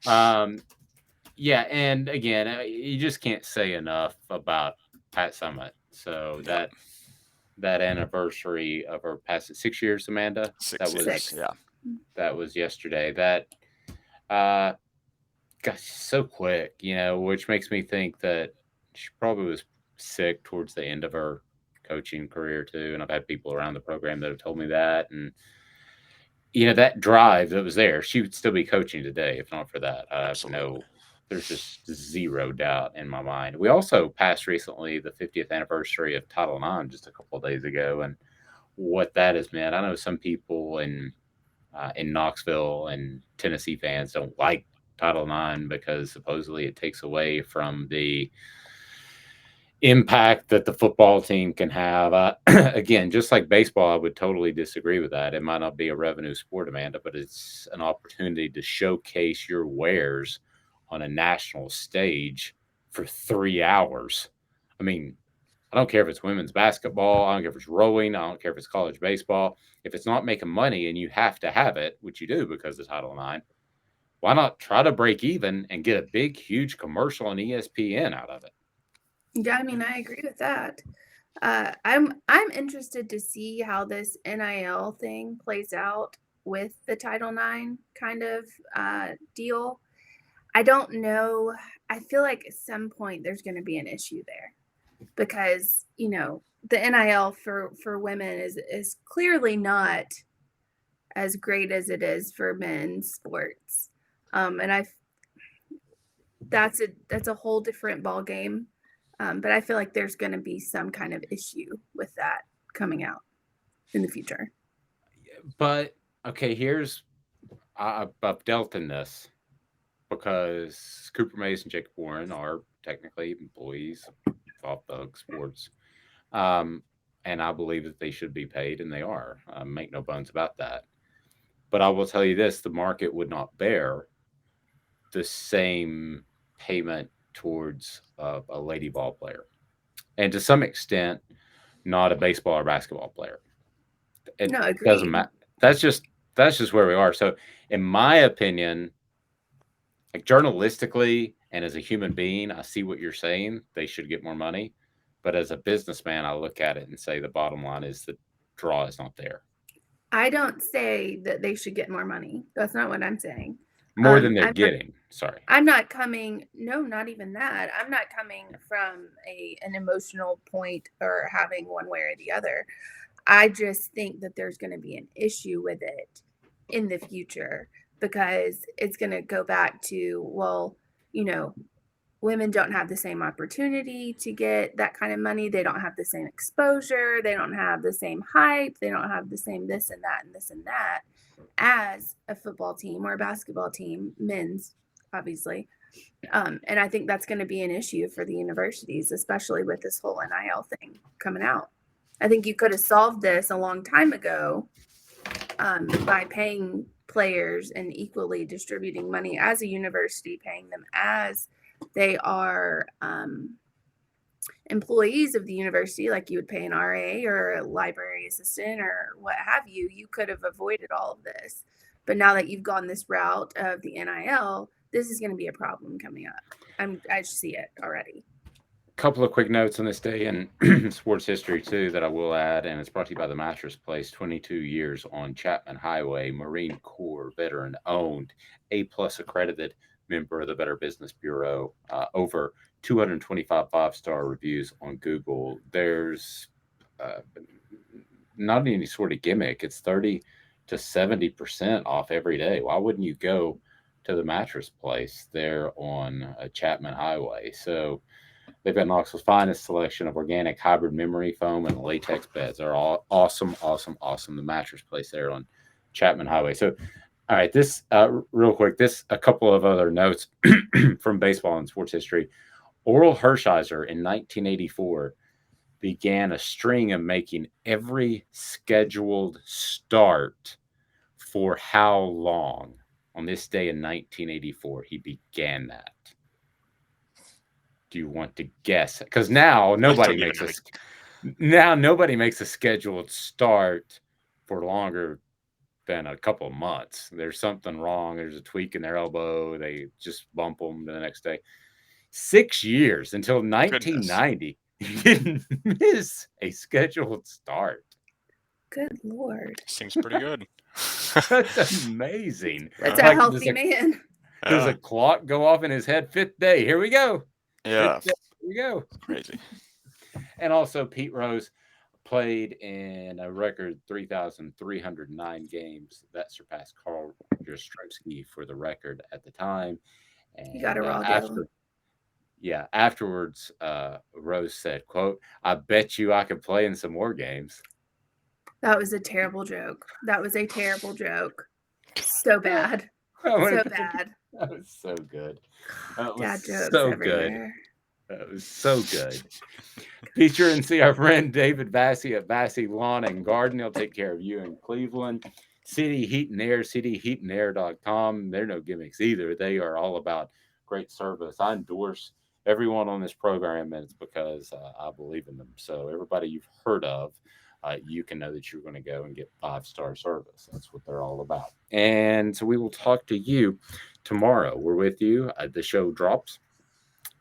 Yeah, and again, you just can't say enough about Pat Summitt. So that anniversary of her past 6 years, Amanda. Six. That was yesterday. That gosh, so quick, which makes me think that she probably was sick towards the end of her coaching career too. And I've had people around the program that have told me that. And that drive that was there, she would still be coaching today if not for that. I have there's just zero doubt in my mind. We also passed recently the 50th anniversary of Title IX just a couple of days ago, and what that has meant. I know some people in Knoxville and Tennessee fans don't like Title IX because supposedly it takes away from the impact that the football team can have. Again, just like baseball, I would totally disagree with that. It might not be a revenue sport, Amanda, but it's an opportunity to showcase your wares on a national stage for 3 hours. I mean, I don't care if it's women's basketball. I don't care if it's rowing. I don't care if it's college baseball. If it's not making money and you have to have it, which you do because of Title IX, why not try to break even and get a big, huge commercial on ESPN out of it? Yeah, I mean, I agree with that. I'm interested to see how this NIL thing plays out with the Title IX kind of deal. I don't know. I feel like at some point there's going to be an issue there because, the NIL for women is clearly not as great as it is for men's sports. And that's a whole different ball game. But I feel like there's going to be some kind of issue with that coming out in the future. But, okay, I've dealt in this because Cooper Mays and Jacob Warren are technically employees of Off the Hook Sports. And I believe that they should be paid, and they are. Make no bones about that. But I will tell you this, the market would not bear the same payment towards a lady ball player, and to some extent, not a baseball or basketball player. It doesn't matter. That's just where we are. So, in my opinion, like journalistically and as a human being, I see what you're saying. They should get more money, but as a businessman, I look at it and say the bottom line is the draw is not there. I don't say that they should get more money. That's not what I'm saying. More than they're getting. Sorry. I'm not coming. No, not even that. I'm not coming from an emotional point or having one way or the other. I just think that there's going to be an issue with it in the future because it's going to go back to, well, women don't have the same opportunity to get that kind of money. They don't have the same exposure. They don't have the same hype. They don't have the same this and that and this and that as a football team or a basketball team, men's, obviously. And I think that's going to be an issue for the universities, especially with this whole NIL thing coming out. I think you could have solved this a long time ago by paying players and equally distributing money as a university, paying them as they are employees of the university, like you would pay an RA or a library assistant or what have you. You could have avoided all of this. But now that you've gone this route of the NIL, this is going to be a problem coming up. I see it already. A couple of quick notes on this day in sports history, too, that I will add, and it's brought to you by the Mattress Place. 22 years on Chapman Highway, Marine Corps veteran owned, A-plus accredited, member of the Better Business Bureau, over 225 5-star reviews on Google. There's not any sort of gimmick. It's 30 to 70% off every day. Why wouldn't you go to the Mattress Place there on Chapman Highway? So they've got Knoxville's finest selection of organic hybrid memory foam and latex beds. They're all awesome. The Mattress Place there on Chapman Highway. So, all right, this real quick, a couple of other notes from baseball and sports history. Oral Hershiser in 1984 began a string of making every scheduled start for how long? On this day in 1984, he began that. Do you want to guess? Because now nobody makes a scheduled start for longer than a couple of months. There's something wrong. There's a tweak in their elbow. They just bump them the next day. 6 years until 1990. He didn't miss a scheduled start. Good Lord. Seems pretty good. That's amazing. That's a healthy man. Does a clock go off in his head? 5th day. Here we go. Yeah. Here we go. Crazy. And also, Pete Rose played in a record 3,309 games. That surpassed Carl Jastrzewski for the record at the time. And You got a raw deal. Afterwards, Rose said, quote, "I bet you I could play in some more games." That was a terrible joke. That was a terrible joke. So bad. So bad. That was so good. That Dad was jokes so everywhere. good. That was so good. Be sure and see our friend David Vassy at Vassy Lawn and Garden. He'll take care of you in Cleveland. City Heat and Air, cityheatandair.com. They're no gimmicks either. They are all about great service. I endorse everyone on this program, and it's because I believe in them. So everybody you've heard of, you can know that you're going to go and get 5-star service. That's what they're all about. And so we will talk to you tomorrow. We're with you. The show drops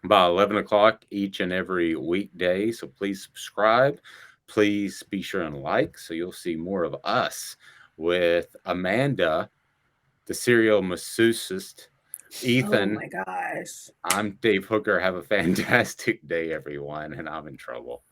by 11 o'clock each and every weekday. So please subscribe. Please be sure and like so you'll see more of us with Amanda, the serial masseusist, Ethan. Oh my gosh. I'm Dave Hooker. Have a fantastic day, everyone. And I'm in trouble.